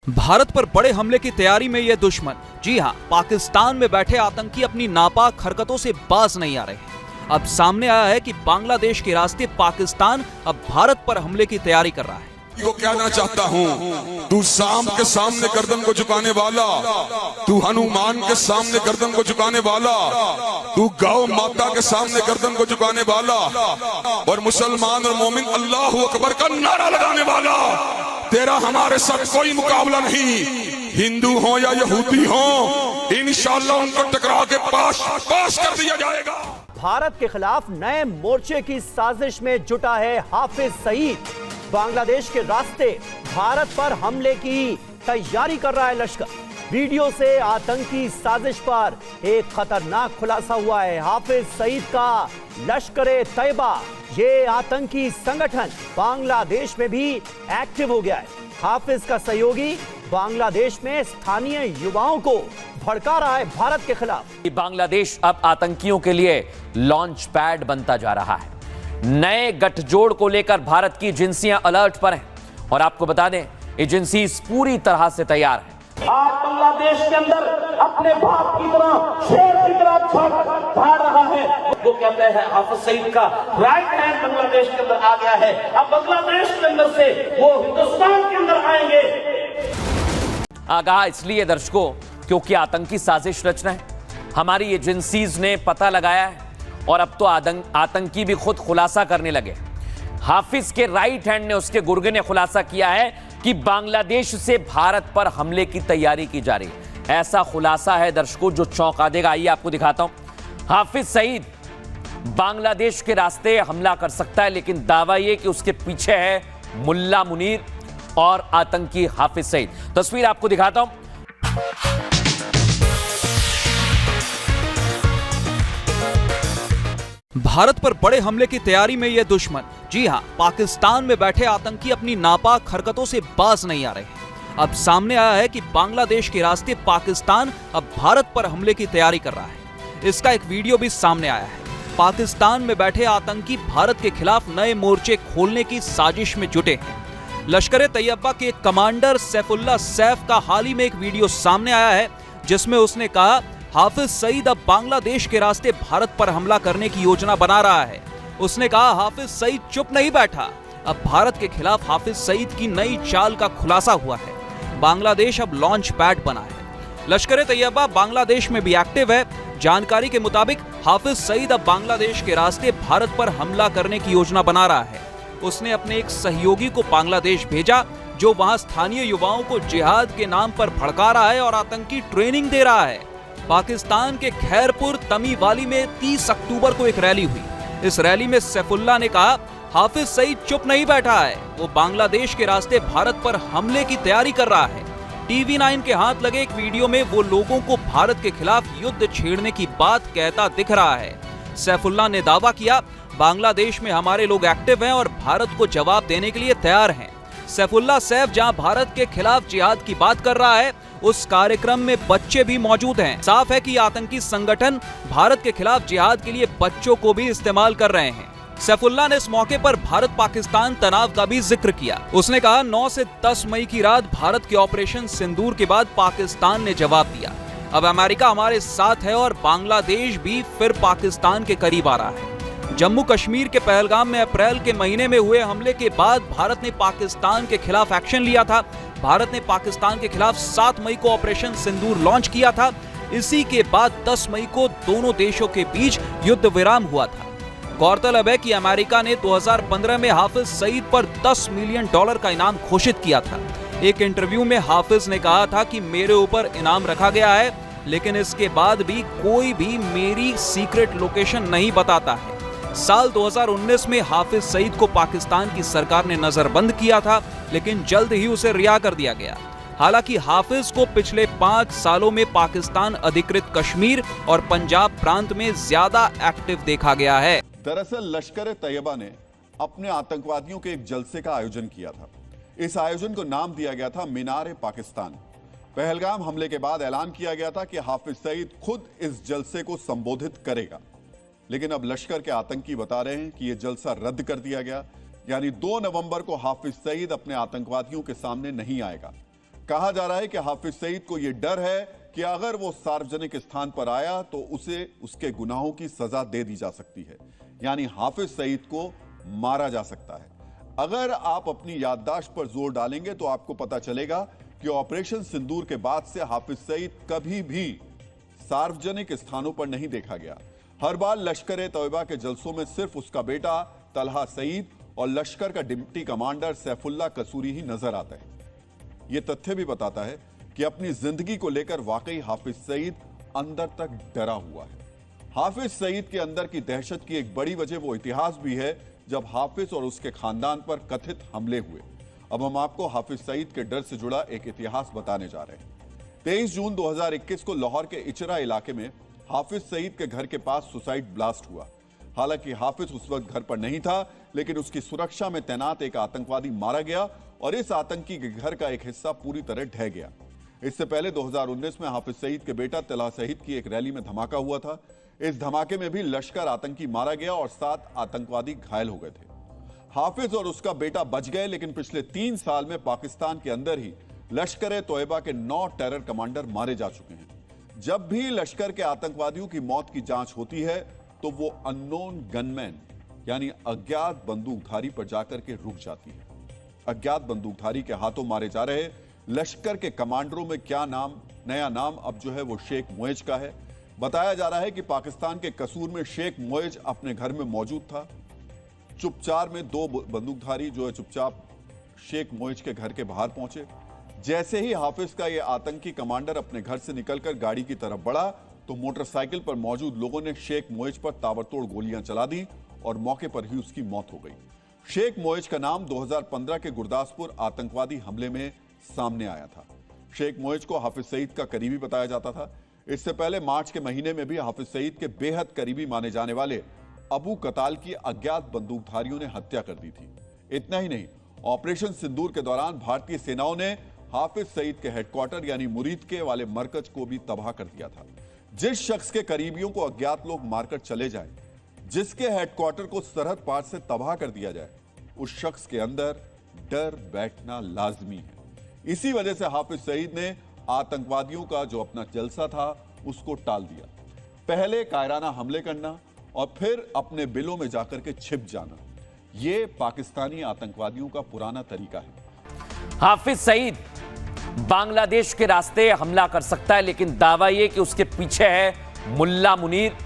भारत पर बड़े हमले की तैयारी में ये दुश्मन, जी हां, पाकिस्तान में बैठे आतंकी अपनी नापाक हरकतों से बाज नहीं आ रहे। अब सामने आया है कि बांग्लादेश के रास्ते पाकिस्तान अब भारत पर हमले की तैयारी कर रहा है। को कहना चाहता हूँ, तू शाम के सामने गर्दन को झुकाने वाला, तू हनुमान के सामने गर्दन को झुकाने वाला, तू गौ माता के सामने गर्दन को झुकाने वाला और मुसलमान और मोमिन अल्लाह अकबर का नारा लगाने वाला, तेरा हमारे साथ कोई मुकाबला नहीं। हिंदू हो या यहूदी हो, इंशाअल्लाह उनको टकरा के पास कर दिया जाएगा। भारत के खिलाफ नए मोर्चे की साजिश में जुटा है हाफिज सईद। बांग्लादेश के रास्ते भारत पर हमले की तैयारी कर रहा है लश्कर। वीडियो से आतंकी साजिश पर एक खतरनाक खुलासा हुआ है। हाफिज सईद का लश्कर-ए-तैयबा, ये आतंकी संगठन बांग्लादेश में भी एक्टिव हो गया है। हाफिज का सहयोगी बांग्लादेश में स्थानीय युवाओं को भड़का रहा है भारत के खिलाफ। बांग्लादेश अब आतंकियों के लिए लॉन्च पैड बनता जा रहा है। नए गठजोड़ को लेकर भारत की एजेंसियां अलर्ट पर हैं और आपको बता दें, एजेंसी पूरी तरह से तैयार है। आज बांग्लादेश के अंदर अपने बाप की तरह, शेर की तरह भाग रहा है। वो कहते हैं हाफिज सईद का राइट हैंड बांग्लादेश के अंदर आ गया है। अब बांग्लादेश के अंदर से वो हिंदुस्तान के अंदर आएंगे। आगाह इसलिए दर्शकों, क्योंकि आतंकी साजिश रचना है। हमारी एजेंसीज ने पता लगाया है और अब तो आतंकी भी खुद खुलासा करने लगे। हाफिज के राइट हैंड ने, उसके गुर्गे ने खुलासा किया है कि बांग्लादेश से भारत पर हमले की तैयारी की जा रही है। ऐसा खुलासा है दर्शकों जो चौंका देगा। आइए आपको दिखाता हूं। हाफिज सईद बांग्लादेश के रास्ते हमला कर सकता है, लेकिन दावा यह कि उसके पीछे है मुल्ला मुनीर और आतंकी हाफिज सईद। तस्वीर आपको दिखाता हूं। भारत पर बड़े हमले की तैयारी में ये दुश्मन, जी हां, पाकिस्तान में बैठे आतंकी अपनी नापाक हरकतों से बाज नहीं आ रहे। अब सामने आया है कि बांग्लादेश के रास्ते पाकिस्तान अब भारत पर हमले की तैयारी कर रहा है। इसका एक वीडियो भी सामने आया है। पाकिस्तान में बैठे आतंकी भारत के खिलाफ नए मोर्चे खोलने की साजिश में जुटे हैं। लश्कर-ए-तैयबा के कमांडर सैफुल्लाह सैफ का हाल ही में एक वीडियो सामने आया है, जिसमें उसने कहा हाफिज सईद अब बांग्लादेश के रास्ते भारत पर हमला करने की योजना बना रहा है। उसने कहा हाफिज सईद चुप नहीं बैठा, अब भारत के खिलाफ हाफिज सईद की नई चाल का खुलासा हुआ है। बांग्लादेश अब लॉन्च पैड बना है। लश्कर-ए-तैयबा बांग्लादेश में भी एक्टिव है। जानकारी के मुताबिक हाफिज सईद अब बांग्लादेश के रास्ते भारत पर हमला करने की योजना बना रहा है। उसने अपने एक सहयोगी को बांग्लादेश भेजा, जो वहां स्थानीय युवाओं को जिहाद के नाम पर भड़का रहा है और आतंकी ट्रेनिंग दे रहा है। पाकिस्तान के खैरपुर तमीवाली में 30 अक्टूबर को एक रैली हुई। इस रैली में सैफुल्लाह ने कहा हाफिज सईद चुप नहीं बैठा है, वो बांग्लादेश के रास्ते भारत पर हमले की तैयारी कर रहा है। TV9 के हाथ लगे एक वीडियो में वो लोगों को भारत के खिलाफ युद्ध छेड़ने की बात कहता दिख रहा है। सैफुल्लाह ने दावा किया, बांग्लादेश में हमारे लोग एक्टिव हैं और भारत को जवाब देने के लिए तैयार हैं। सैफुल्लाह सैफ जहां भारत के खिलाफ जिहाद की बात कर रहा है, उस कार्यक्रम में बच्चे भी मौजूद हैं। साफ है कि आतंकी संगठन भारत के खिलाफ जिहाद के लिए बच्चों को भी इस्तेमाल कर रहे हैं। सैफुल्लाह ने इस मौके पर भारत पाकिस्तान तनाव का भी जिक्र किया। उसने कहा 9 से 10 मई की रात भारत के ऑपरेशन सिंदूर के बाद पाकिस्तान ने जवाब दिया। अब अमेरिका हमारे साथ है और बांग्लादेश भी फिर पाकिस्तान के करीब आ रहा है। जम्मू कश्मीर के पहलगाम में अप्रैल के महीने में हुए हमले के बाद भारत ने पाकिस्तान के खिलाफ एक्शन लिया था। भारत ने पाकिस्तान के खिलाफ 7 मई को ऑपरेशन सिंदूर लॉन्च किया था। इसी के बाद 10 मई को दोनों देशों के बीच युद्ध विराम हुआ था। गौरतलब है कि अमेरिका ने 2015 में हाफिज सईद पर $10 मिलियन का इनाम घोषित किया था। एक इंटरव्यू में हाफिज ने कहा था कि मेरे ऊपर इनाम रखा गया है, लेकिन इसके बाद भी कोई भी मेरी सीक्रेट लोकेशन नहीं बताता है। साल 2019 में हाफिज सईद को पाकिस्तान की सरकार ने नजरबंद किया था, लेकिन जल्द ही उसे रिहा कर दिया गया। हालांकि हाफिज को पिछले 5 सालों में पाकिस्तान अधिकृत कश्मीर और पंजाब प्रांत में ज्यादा एक्टिव देखा गया है। दरअसल लश्कर-ए-तैयबा ने अपने आतंकवादियों के एक जलसे का आयोजन किया था। इस आयोजन को नाम दिया गया था मीनार-ए-पाकिस्तान। पहलगाम हमले के बाद ऐलान किया गया था कि हाफिज सईद खुद इस जलसे को संबोधित करेगा, लेकिन अब लश्कर के आतंकी बता रहे हैं कि यह जलसा रद्द कर दिया गया, यानी 2 नवंबर को हाफिज सईद अपने आतंकवादियों के सामने नहीं आएगा। कहा जा रहा है कि हाफिज सईद को यह डर है कि अगर वो सार्वजनिक स्थान पर आया तो उसे उसके गुनाहों की सजा दे दी जा सकती है, यानी हाफिज सईद को मारा जा सकता है। अगर आप अपनी याददाश्त पर जोर डालेंगे तो आपको पता चलेगा कि ऑपरेशन सिंदूर के बाद से हाफिज सईद कभी भी सार्वजनिक स्थानों पर नहीं देखा गया। हर बार लश्कर ए तैयबा के जलसों में सिर्फ उसका बेटा तलहा सईद और लश्कर का डिप्टी कमांडर सैफुल्लाह कसूरी ही नजर आता है। यह तथ्य भी बताता है कि अपनी जिंदगी को लेकर वाकई हाफिज सईद अंदर तक डरा हुआ है। हाफिज सईद के अंदर की दहशत की एक बड़ी वजह वो इतिहास भी है जब हाफिज और उसके खानदान पर कथित हमले हुए। अब हम आपको हाफिज सईद के डर से जुड़ा एक इतिहास बताने जा रहे हैं। 23 जून 2021 को लाहौर के इचरा इलाके में हाफिज सईद के घर के पास सुसाइड ब्लास्ट हुआ। हालांकि हाफिज उस वक्त घर पर नहीं था, लेकिन उसकी सुरक्षा में तैनात एक आतंकवादी मारा गया और इस आतंकी के घर का एक हिस्सा पूरी तरह ढह गया। इससे पहले 2019 में हाफिज सईद के बेटा तलहा सईद की एक रैली में धमाका हुआ था। इस धमाके में भी लश्कर आतंकी मारा गया और 7 आतंकवादी घायल हो गए थे। हाफिज और उसका बेटा बच गए, लेकिन पिछले 3 साल में पाकिस्तान के अंदर ही लश्कर ए तैयबा के 9 टेरर कमांडर मारे जा चुके हैं। जब भी लश्कर के आतंकवादियों की मौत की जांच होती है तो वो अननोन गनमैन यानी अज्ञात बंदूकधारी पर जाकर के रुक जाती है। अज्ञात बंदूकधारी के हाथों मारे जा रहे लश्कर के कमांडरों में क्या नाम, नया नाम अब जो है वो शेख मुएज का है। बताया जा रहा है कि पाकिस्तान के कसूर में शेख मुएज अपने घर में मौजूद था। चुपचार में 2 बंदूकधारी जो है चुपचाप शेख मुएज के घर के बाहर पहुंचे। जैसे ही हाफिज का यह आतंकी कमांडर अपने घर से निकलकर गाड़ी की तरफ बढ़ा तो मोटरसाइकिल पर मौजूद लोगों ने शेख मुएज पर ताबड़तोड़ गोलियां चला दी और मौके पर ही उसकी मौत हो गई। शेख मुएज का नाम 2015 के गुरदासपुर आतंकवादी हमले में सामने आया था। शेख मुएज को हाफिज सईद का करीबी बताया जाता था। इससे पहले मार्च के महीने में भी हाफिज सईद के बेहद करीबी माने जाने वाले अबू कताल की अज्ञात बंदूकधारियों ने हत्या कर दी थी। इतना ही नहीं, ऑपरेशन सिंदूर के दौरान भारतीय सेनाओं ने हाफिज सईद के हेडक्वार्टर यानी मुरीद के वाले मरकज को भी तबाह कर दिया था। जिस शख्स के करीबियों को अज्ञात लोग मारकर चले जाएं, जिसके हेडक्वार्टर को सरहद पार से तबाह कर दिया जाए, उस शख्स के अंदर डर बैठना लाजमी है। इसी वजह से हाफिज सईद ने आतंकवादियों का जो अपना जलसा था उसको टाल दिया। पहले कायराना हमले करना और फिर अपने बिलों में जाकर के छिप जाना, यह पाकिस्तानी आतंकवादियों का पुराना तरीका है। हाफिज सईद बांग्लादेश के रास्ते हमला कर सकता है, लेकिन दावा यह कि उसके पीछे है मुल्ला मुनीर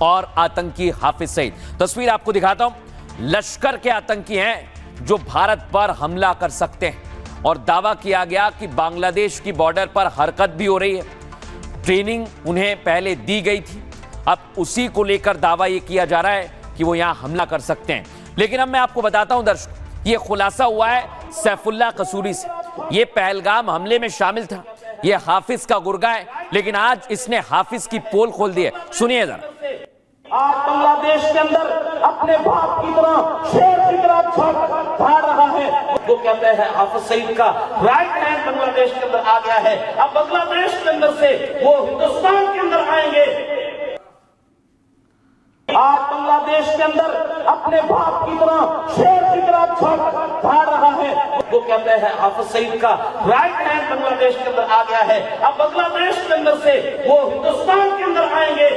और आतंकी हाफिज सईद। तस्वीर आपको दिखाता हूं। लश्कर के आतंकी हैं जो भारत पर हमला कर सकते हैं और दावा किया गया कि बांग्लादेश की बॉर्डर पर हरकत भी हो रही है। ट्रेनिंग उन्हें पहले दी गई थी, अब उसी को लेकर दावा यह किया जा रहा है कि वो यहां हमला कर सकते हैं। लेकिन अब मैं आपको बताता हूं दर्शक, यह खुलासा हुआ है सैफुल्लाह कसूरी से। यह पहलगाम हमले में शामिल था, यह हाफिज का गुर्गा है, लेकिन आज इसने हाफिज की पोल खोल दी है। सुनिए जरा। आज बांग्लादेश के अंदर अपने बाप की तरह शेर की तरह भाड़ रहा है। वो कहते हैं हाफिज सईद का राइट हैंड बांग्लादेश के अंदर आ गया है। अब बांग्लादेश के अंदर से वो हिंदुस्तान के अंदर आएंगे। आज बांग्लादेश के अंदर अपने बाप की तरह शेर की तरह भाड़ रहा है। वो कहते हैं हाफिज सईद का राइट हैंड बांग्लादेश के अंदर आ गया है। अब बांग्लादेश के अंदर से वो हिंदुस्तान के अंदर आएंगे।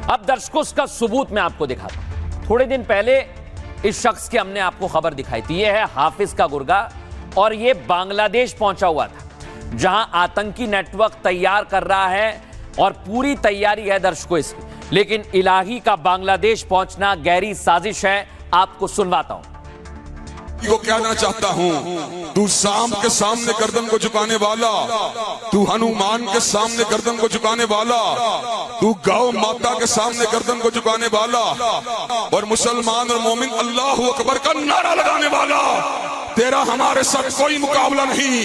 अब दर्शकों इसका सबूत मैं आपको दिखाता हूं। थोड़े दिन पहले इस शख्स की हमने आपको खबर दिखाई थी। यह है हाफिज का गुर्गा और यह बांग्लादेश पहुंचा हुआ था, जहां आतंकी नेटवर्क तैयार कर रहा है और पूरी तैयारी है दर्शकों इसकी। लेकिन इलाही का बांग्लादेश पहुंचना गहरी साजिश है। आपको सुनवाता हूं। को कहना चाहता हूँ, तू शाम के सामने गर्दन को झुकाने वाला, तू हनुमान के सामने गर्दन को झुकाने वाला, तू गौ माता के सामने गर्दन को झुकाने वाला और मुसलमान और मोमिन अल्लाह अकबर का नारा लगाने वाला, तेरा हमारे साथ कोई मुकाबला नहीं।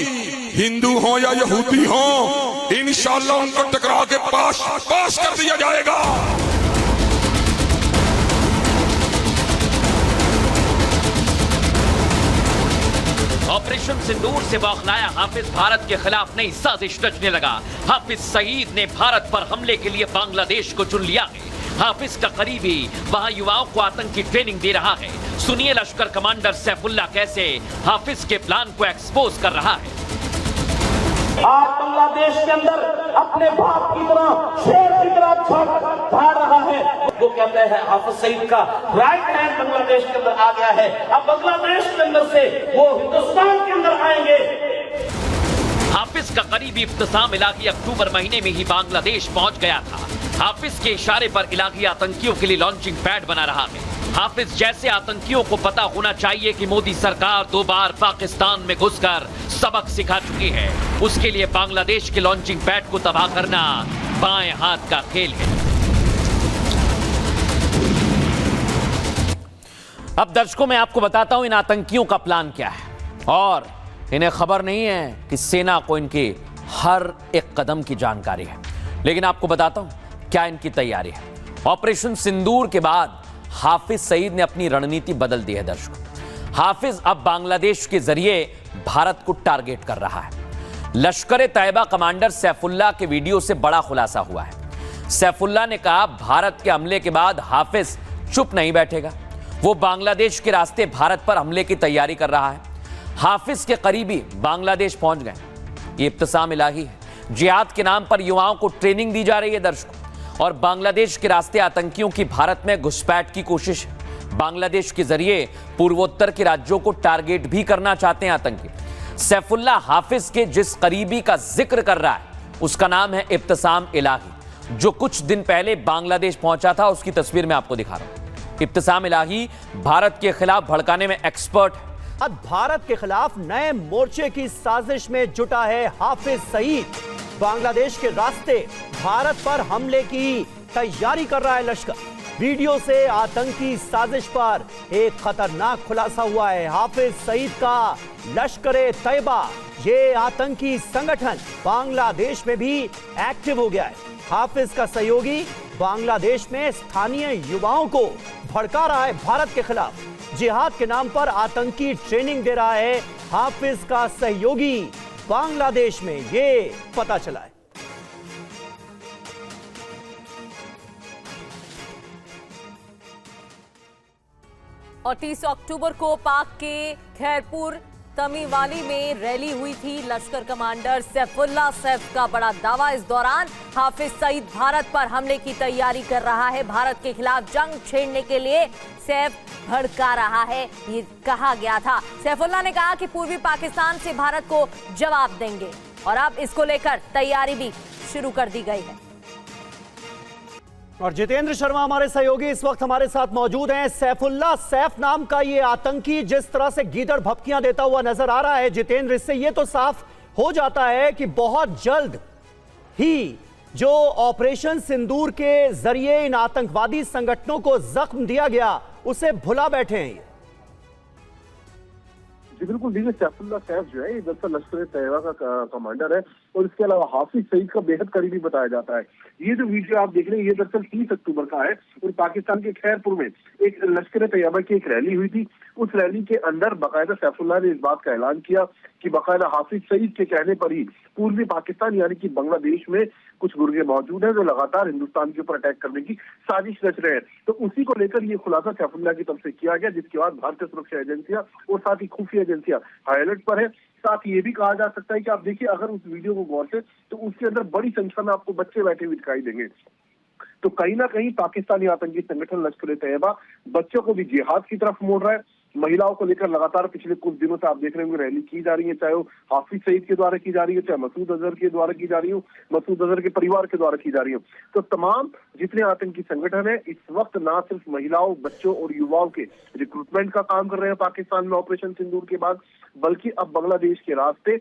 हिंदू हो या यहूदी हो, इंशाअल्लाह उनको टकरा के पास कर दिया जाएगा। ऑपरेशन सिंदूर से बौखलाया हाफिज भारत के खिलाफ नई साजिश रचने लगा। हाफिज सईद ने भारत पर हमले के लिए बांग्लादेश को चुन लिया है। हाफिज का करीबी वहां युवाओं को आतंकी ट्रेनिंग दे रहा है। सुनिए लश्कर कमांडर सैफुल्लाह कैसे हाफिज के प्लान को एक्सपोज कर रहा है। आज बांग्लादेश के अंदर अपने बाप की तरह शेर की तरह भाड़ रहा है। वो कहते हैं हाफिज सईद का राइट हैंड बांग्लादेश के अंदर आ गया है। अब बांग्लादेश के अंदर से वो हिंदुस्तान के अंदर आएंगे। हाफिज का करीबी इब्तिसाम इलाही अक्टूबर महीने में ही बांग्लादेश पहुंच गया था। हाफिज के इशारे पर इलाही आतंकियों के लिए लॉन्चिंग पैड बना रहा है। हाफिज जैसे आतंकियों को पता होना चाहिए कि मोदी सरकार 2 बार पाकिस्तान में घुसकर सबक सिखा चुकी है। उसके लिए बांग्लादेश के लॉन्चिंग पैड को तबाह करना बाएं हाथ का खेल है। अब दर्शकों मैं आपको बताता हूं इन आतंकियों का प्लान क्या है, और इन्हें खबर नहीं है कि सेना को इनकी हर एक कदम की जानकारी है। लेकिन आपको बताता हूं क्या इनकी तैयारी है। ऑपरेशन सिंदूर के बाद हाफिज सईद ने अपनी रणनीति बदल दी है। दर्शकों, हाफिज अब बांग्लादेश के जरिए भारत को टारगेट कर रहा है। लश्कर तैयबा कमांडर सैफुल्लाह के वीडियो से बड़ा खुलासा हुआ है। सैफुल्लाह ने कहा भारत के हमले के बाद हाफिज चुप नहीं बैठेगा। वो बांग्लादेश के रास्ते भारत पर हमले की तैयारी कर रहा है। हाफिज के करीबी बांग्लादेश पहुंच गए। ये इब्तिसाम इलाही है। जिहाद के नाम पर युवाओं को ट्रेनिंग दी जा रही है दर्शकों, और बांग्लादेश के रास्ते आतंकियों की भारत में घुसपैठ की कोशिश है। बांग्लादेश के जरिए पूर्वोत्तर के राज्यों को टारगेट भी करना चाहते हैं आतंकी। सैफुल्लाह हाफिज के जिस करीबी का जिक्र कर रहा है उसका नाम है इब्तिसाम इलाही, जो कुछ दिन पहले बांग्लादेश पहुंचा था। उसकी तस्वीर मैं आपको दिखा रहा हूं। इब्तिसाम इलाही भारत के खिलाफ भड़काने में एक्सपर्ट है। अब भारत के खिलाफ नए मोर्चे की साजिश में जुटा है हाफिज सईद। बांग्लादेश के रास्ते भारत पर हमले की तैयारी कर रहा है लश्कर। वीडियो से आतंकी साजिश पर एक खतरनाक खुलासा हुआ है। हाफिज सईद का लश्कर तैयबा, ये आतंकी संगठन बांग्लादेश में भी एक्टिव हो गया है। हाफिज का सहयोगी बांग्लादेश में स्थानीय युवाओं को भड़का रहा है भारत के खिलाफ। जिहाद के नाम पर आतंकी ट्रेनिंग दे रहा है हाफिज का सहयोगी बांग्लादेश में, ये पता चला है। और 30 अक्टूबर को पाक के खैरपुर तमीवाली में रैली हुई थी। लश्कर कमांडर सैफुल्लाह सैफ का बड़ा दावा, इस दौरान हाफिज सईद भारत पर हमले की तैयारी कर रहा है। भारत के खिलाफ जंग छेड़ने के लिए सैफ भड़का रहा है, ये कहा गया था। सैफुल्लाह ने कहा कि पूर्वी पाकिस्तान से भारत को जवाब देंगे, और अब इसको लेकर तैयारी भी शुरू कर दी गई है। और जितेंद्र शर्मा हमारे सहयोगी इस वक्त हमारे साथ मौजूद हैं। सैफुल्लाह सैफ नाम का ये आतंकी जिस तरह से गीदड़ भपकियां देता हुआ नजर आ रहा है जितेंद्र, इससे ये तो साफ हो जाता है कि बहुत जल्द ही जो ऑपरेशन सिंदूर के जरिए इन आतंकवादी संगठनों को जख्म दिया गया उसे भुला बैठे हैं। जी बिल्कुल, देखिए सैफुल्लाह सैफ जो है ये दरअसल लश्कर तैयबा का कमांडर है, और इसके अलावा हाफिज सईद का बेहद करीबी बताया जाता है। ये जो वीडियो आप देख रहे हैं ये दरअसल 30 अक्टूबर का है, और पाकिस्तान के खैरपुर में एक लश्कर तैयबा की एक रैली हुई थी। उस रैली के अंदर बाकायदा सैफुल्लाह ने इस बात का ऐलान किया कि बाकायदा हाफिज सईद के कहने पर ही पूर्वी पाकिस्तान यानी कि बांग्लादेश में कुछ गुर्गे मौजूद हैं जो लगातार हिंदुस्तान के ऊपर अटैक करने की साजिश रच रहे हैं। तो उसी को लेकर ये खुलासा सैफुल्लाह की तरफ से किया गया, जिसके बाद भारतीय सुरक्षा एजेंसियां और साथ ही खुफिया एजेंसियां हाई अलर्ट पर है। साथ ये भी कहा जा सकता है कि आप देखिए अगर उस वीडियो को गौर से, तो उसके अंदर बड़ी संख्या में आपको बच्चे बैठे हुए दिखाई देंगे। तो कहीं ना कहीं पाकिस्तानी आतंकी संगठन लश्कर तैयबा बच्चों को भी जिहाद की तरफ मोड़ रहा है। महिलाओं को लेकर लगातार पिछले कुछ दिनों से आप देख रहे होंगे रैली की जा रही है, चाहे वो हाफिज सईद के द्वारा की जा रही है, चाहे मसूद अजहर के द्वारा की जा रही हो, मसूद अजहर के परिवार के द्वारा की जा रही हो। तो तमाम जितने आतंकी संगठन है इस वक्त ना सिर्फ महिलाओं, बच्चों और युवाओं के रिक्रूटमेंट का काम कर रहे हैं पाकिस्तान में ऑपरेशन सिंदूर के बाद, बल्कि अब बांग्लादेश के रास्ते